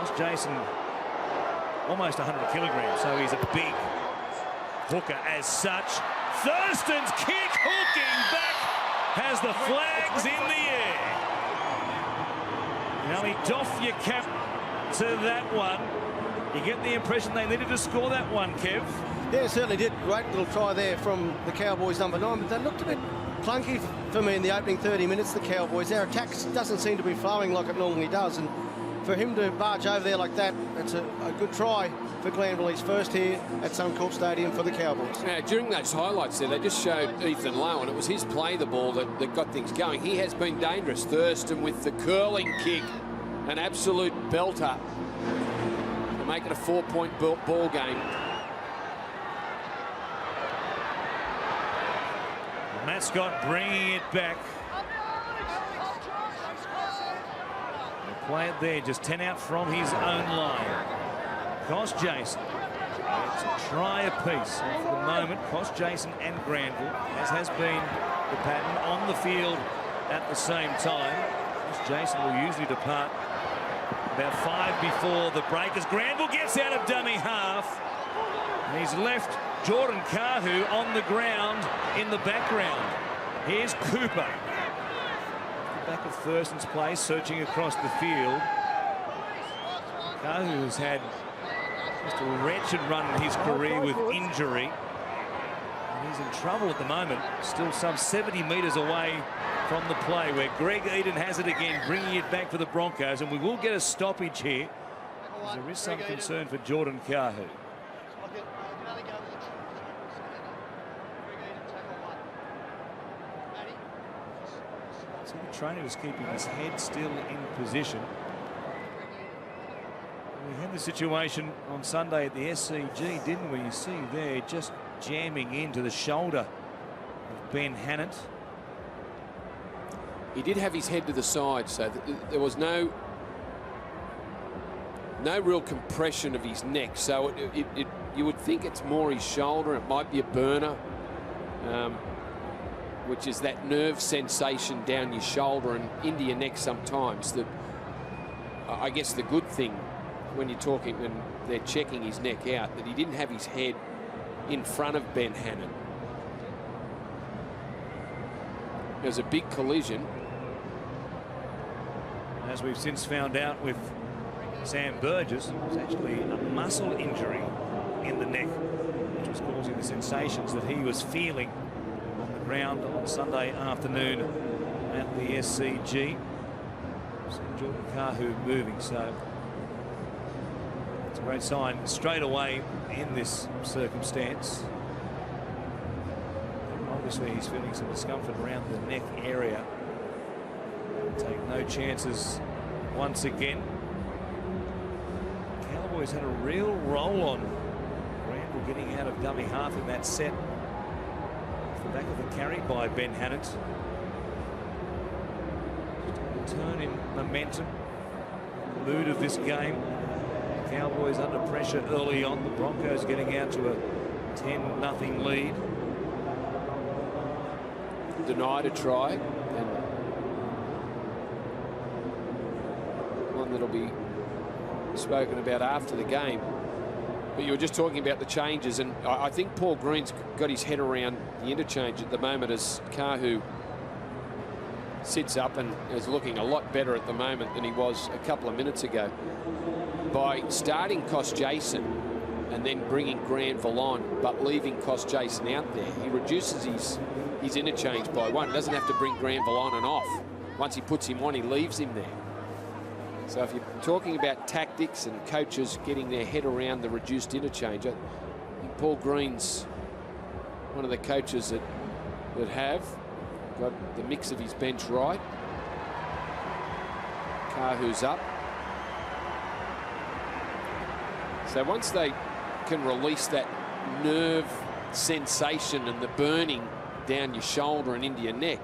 Ross Jason, almost 100 kilograms, so he's a big hooker as such. Thurston's kick, hooking back, has the flags in the air. Now he doff your cap to that one. You get the impression they needed to score that one, Kev. Yeah, certainly did. Great little try there from the Cowboys number 9, but they looked a bit clunky for me in the opening 30 minutes, the Cowboys. Their attack doesn't seem to be flowing like it normally does, and for him to barge over there like that, it's a good try for Glanville. He's first here at Suncorp Stadium for the Cowboys. Now, during those highlights there, they just showed Ethan Lowe, and it was his play the ball that got things going. He has been dangerous. Thurston with the curling kick, an absolute belter to make it a 4-point ball game. Matt Scott bringing it back. They play it there, just 10 out from his own line. Cost Jason. It's a try apiece. And for the moment, cost Jason and Granville, as has been the pattern, on the field at the same time. Cost Jason will usually depart about 5 before the break as Granville gets out of dummy half. And he's left Jordan Kahu on the ground in the background. Here's Cooper. The back of Thurston's place, searching across the field. Kahu has had just a wretched run in his career with injury. And he's in trouble at the moment, still some 70 metres away from the play, where Greg Eden has it again, bringing it back for the Broncos. And we will get a stoppage here, as there is some concern for Jordan Kahu. So the trainer was keeping his head still in position. We had the situation on Sunday at the SCG, didn't we? You see there, just jamming into the shoulder of Ben Hannant. He did have his head to the side, so there was no real compression of his neck. So you would think it's more his shoulder. It might be a burner, which is that nerve sensation down your shoulder and into your neck sometimes. I guess the good thing when they're checking his neck out, that he didn't have his head in front of Ben Hannant. It was a big collision. As we've since found out with Sam Burgess, it was actually a muscle injury in the neck, which was causing the sensations that he was feeling on the ground on Sunday afternoon at the SCG. So Jordan Kahu moving, so it's a great sign straight away in this circumstance. Obviously he's feeling some discomfort around the neck area. Take no chances once again. Cowboys had a real roll on. Granville getting out of dummy half in that set. Off the back of the carry by Ben Hannant. Just a turn in momentum. The mood of this game. Cowboys under pressure early on. The Broncos getting out to a 10-0 lead. Denied a try, and one that'll be spoken about after the game. But you were just talking about the changes, and I think Paul Green's got his head around the interchange at the moment as Kahu sits up and is looking a lot better at the moment than he was a couple of minutes ago. By starting Cost Jason and then bringing Granville on, but leaving Cost Jason out there, he reduces his interchange by 1. Doesn't have to bring Granville on and off. Once he puts him on, he leaves him there. So if you're talking about tactics and coaches getting their head around the reduced interchange, I think Paul Green's one of the coaches that have got the mix of his bench right. Kahu's up. So once they can release that nerve sensation and the burning down your shoulder and into your neck,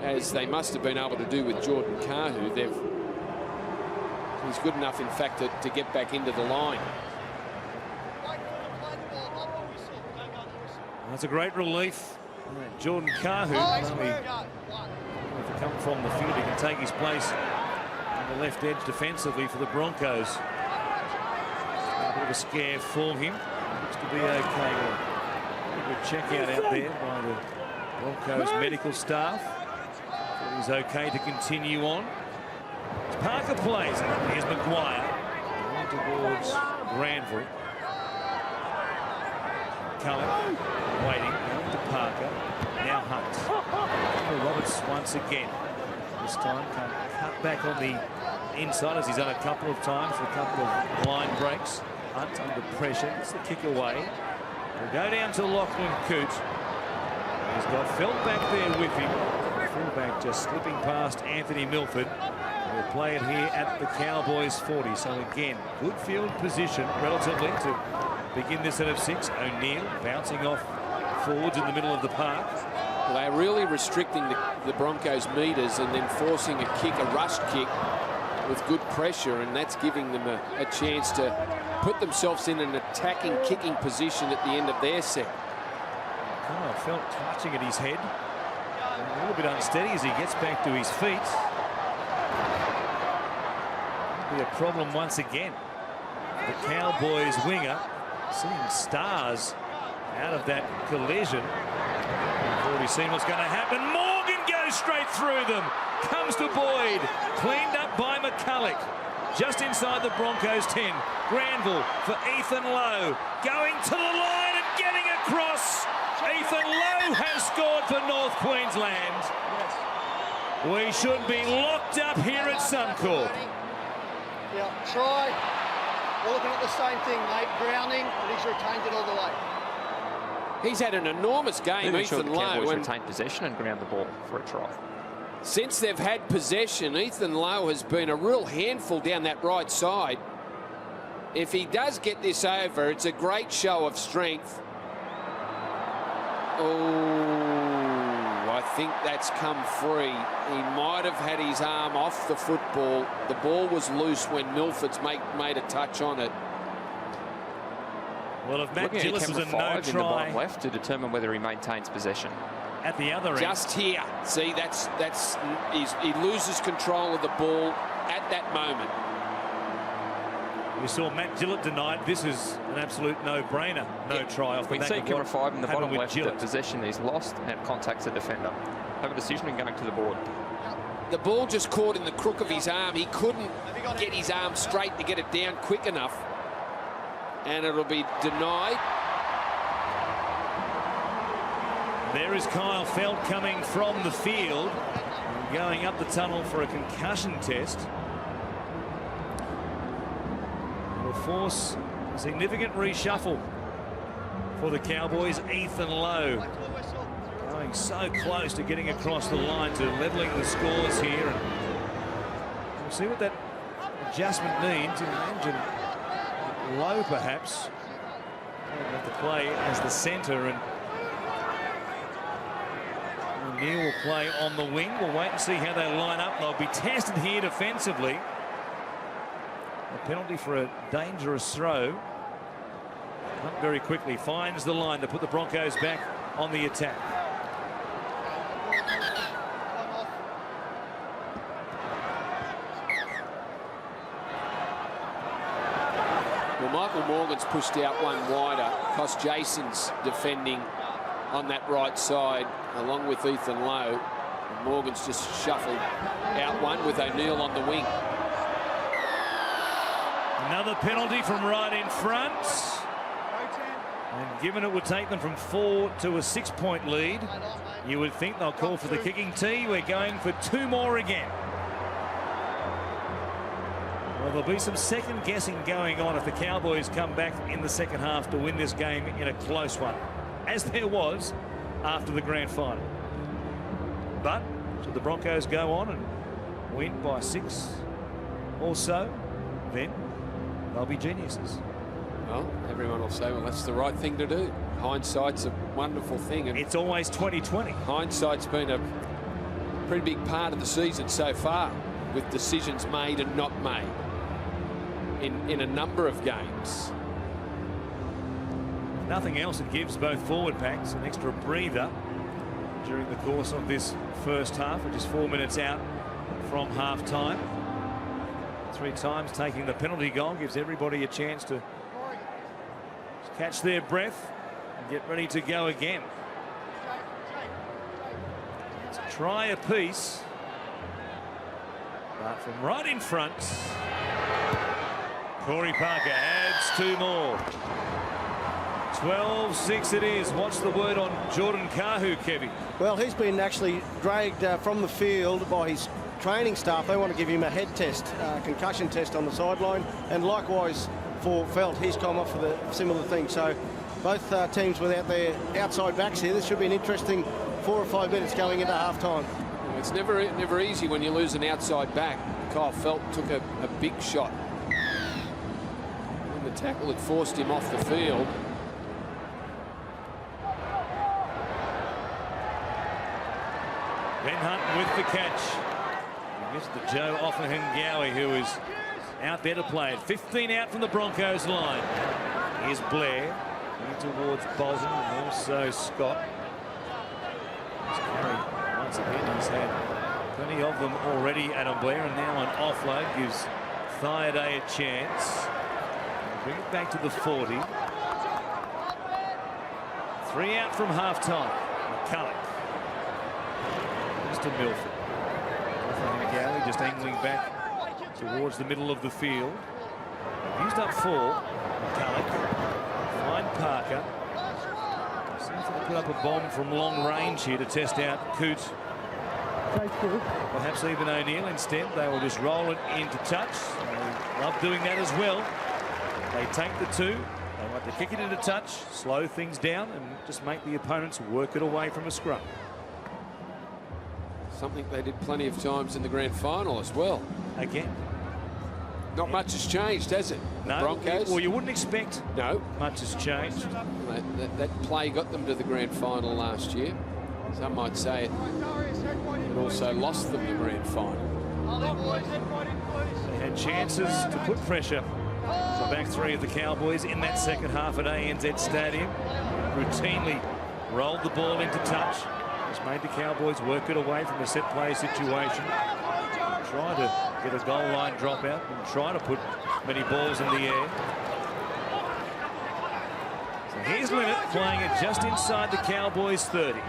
as they must have been able to do with Jordan Kahu, he's good enough, in fact, to get back into the line. That's a great relief. Jordan Kahu, if he comes from the field, he can take his place in the left edge defensively for the Broncos. A bit of a scare for him. Looks to be okay. A good check out there by the Broncos medical staff. He's okay to continue on. Parker plays. Here's Maguire. Towards Granville. Cullen waiting. Now to Parker. Now Hunt. Roberts once again. This time can't cut back on the inside as he's done a couple of times for a couple of line breaks. Hunt under pressure. Gets the kick away. We'll go down to Lachlan Coote. He's got Felt back there with him. Fullback just slipping past Anthony Milford. We'll play it here at the Cowboys 40. So again, good field position relatively to begin this set of 6. O'Neill bouncing off forwards in the middle of the park. Well, they're really restricting the Broncos' meters and then forcing a kick, a rush kick with good pressure, and that's giving them a chance to put themselves in an attacking, kicking position at the end of their set. Oh, Felt clutching at his head. A little bit unsteady as he gets back to his feet. Be a problem once again. The Cowboys winger seeing stars out of that collision. We've already seen what's going to happen. Morgan goes straight through them. Comes to Boyd. Cleaned up by McCulloch. Just inside the Broncos 10. Granville for Ethan Lowe. Going to the line and getting across. Ethan Lowe has scored for North Queensland. We should be locked up here at Suncorp. Yeah, try. We're looking at the same thing, mate. Grounding, but he's retained it all the way. He's had an enormous game, Ethan Lowe. Cowboys retain possession and ground the ball for a try. Since they've had possession, Ethan Lowe has been a real handful down that right side. If he does get this over, it's a great show of strength. Oh, I think that's come free. He might have had his arm off the football. The ball was loose when Milford's made a touch on it. Well, if Matt Gillis is a no in the bottom try left to determine whether he maintains possession. at the other end. Just here. See, he loses control of the ball at that moment. We saw Matt Gillett denied. This is an absolute no-brainer. No try off the We back see of camera what 5 in the happened bottom with left. Gillett. The possession he's lost and contacts the defender. Have a decision and going to the board. The ball just caught in the crook of his arm. He couldn't get his arm straight to get it down quick enough. And it'll be denied. There is Kyle Felt coming from the field, going up the tunnel for a concussion test. Will force a significant reshuffle for the Cowboys. Ethan Lowe going so close to getting across the line, to levelling the scores here. And we'll see what that adjustment means. Imagine Lowe perhaps will have to play as the centre, and O'Neill will play on the wing. We'll wait and see how they line up. They'll be tested here defensively. A penalty for a dangerous throw. Hunt very quickly finds the line to put the Broncos back on the attack. Well, Michael Morgan's pushed out one wider. Cost Jason's defending on that right side along with Ethan Lowe. And Morgan's just shuffled out one with O'Neill on the wing. Another penalty from right in front. And given it would take them from 4 to a 6-point lead, you would think they'll call for the kicking tee. We're going for 2 more again. Well, there'll be some second guessing going on if the Cowboys come back in the second half to win this game in a close one, as there was after the grand final. But should the Broncos go on and win by 6 or so, then they'll be geniuses. Well, everyone will say, well, that's the right thing to do. Hindsight's a wonderful thing. And it's always 20/20. Hindsight's been a pretty big part of the season so far, with decisions made and not made in a number of games. Nothing else, it gives both forward packs an extra breather during the course of this first half, which is 4 minutes out from half time. 3 times taking the penalty goal gives everybody a chance to catch their breath and get ready to go again. It's a try apiece, but from right in front, Corey Parker adds 2 more. 12-6 it is. What's the word on Jordan Kahu, Kevin? Well, he's been actually dragged from the field by his training staff. They want to give him a head test, concussion test on the sideline, and likewise for Felt, he's come off for the similar thing. So both teams without their outside backs here. This should be an interesting 4 or 5 minutes going into half-time. It's never easy when you lose an outside back. Kyle Felt took a big shot. And the tackle had forced him off the field. Ben Hunt with the catch. He missed the Joe Offahengawi, who is out there to play it. 15 out from the Broncos line. Here's Blair in towards Bolton and also Scott. Once again, he's had plenty of them already, Adam Blair, and now an offload gives Thaiday a chance. Bring it back to the 40. 3 out from half-time. McCulloch. To Milford. Galley just angling back towards the middle of the field. Used up 4. McCulloch. Find Parker. Seems to put up a bomb from long range here to test out Coote. Perhaps even O'Neill. Instead, they will just roll it into touch. They love doing that as well. They take the 2. They like to kick it into touch, slow things down, and just make the opponents work it away from a scrum. Something they did plenty of times in the grand final as well. Again. Not much has changed, has it? No. Broncos? Well, you wouldn't expect no. Much has changed. That play got them to the grand final last year. Some might say it also lost them the grand final. They had chances to put pressure. So back 3 of the Cowboys in that second half at ANZ Stadium. Routinely rolled the ball into touch. Just made the Cowboys work it away from a set play situation. Try to get a goal line dropout and try to put many balls in the air. So here's Leonard playing it just inside the Cowboys 30.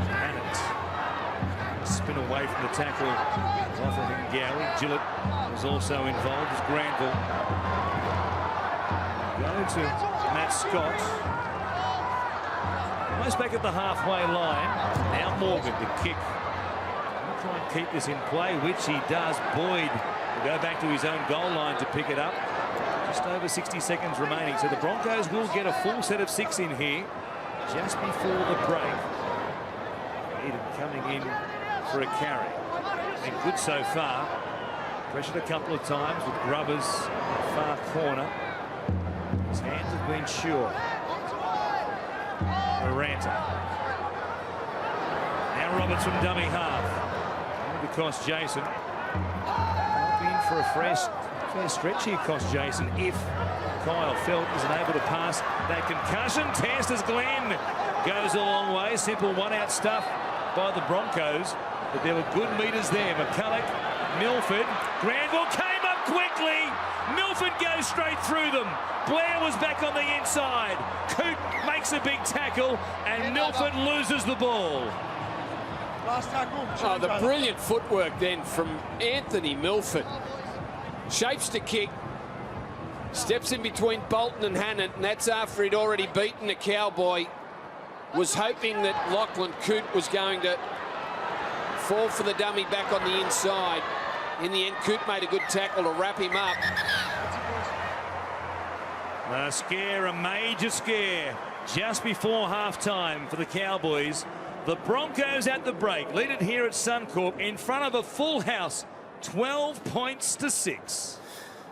Annett. Spin away from the tackle. Offahengawi. Gillett was also involved as Granville. Go to Matt Scott. Almost back at the halfway line. Now Morgan to kick. He'll try and keep this in play, which he does. Boyd will go back to his own goal line to pick it up. Just over 60 seconds remaining. So the Broncos will get a full set of 6 in here just before the break. Eden coming in for a carry. Been good so far. Pressured a couple of times with Grubbers far corner. His hands have been sure. Moranta. Now Roberts from dummy half. Because Jason might be in for a fair stretch here, cost Jason, if Kyle Felt isn't able to pass that concussion. Testers Glenn goes a long way. Simple one-out stuff by the Broncos, but there were good meters there. McCulloch, Milford, Granville came up quickly. Milford goes straight through them. Blair was back on the inside. Coote makes a big tackle, and Milford loses the ball. Last tackle. Oh, the brilliant footwork then from Anthony Milford. Shapes to kick. Steps in between Bolton and Hannant, and that's after he'd already beaten a Cowboy. Was hoping that Lachlan Coote was going to fall for the dummy back on the inside. In the end, Coote made a good tackle to wrap him up. A scare, a major scare, just before half-time for the Cowboys. The Broncos at the break, lead it here at Suncorp in front of a full house, 12 points to 6.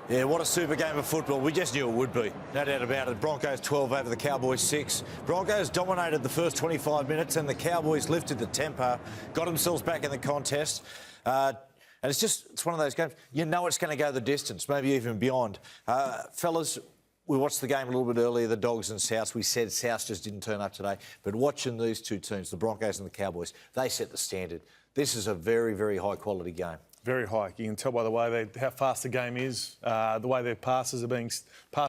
Yeah, what a super game of football. We just knew it would be. No doubt about it. Broncos 12 over the Cowboys 6. Broncos dominated the first 25 minutes and the Cowboys lifted the tempo, got themselves back in the contest. And it's one of those games, you know it's going to go the distance, maybe even beyond. Fellas, we watched the game a little bit earlier, the Dogs and Souths. We said Souths just didn't turn up today. But watching these two teams, the Broncos and the Cowboys, they set the standard. This is a very, very high-quality game. Very high. You can tell by the way how fast the game is, the way their passes are being passed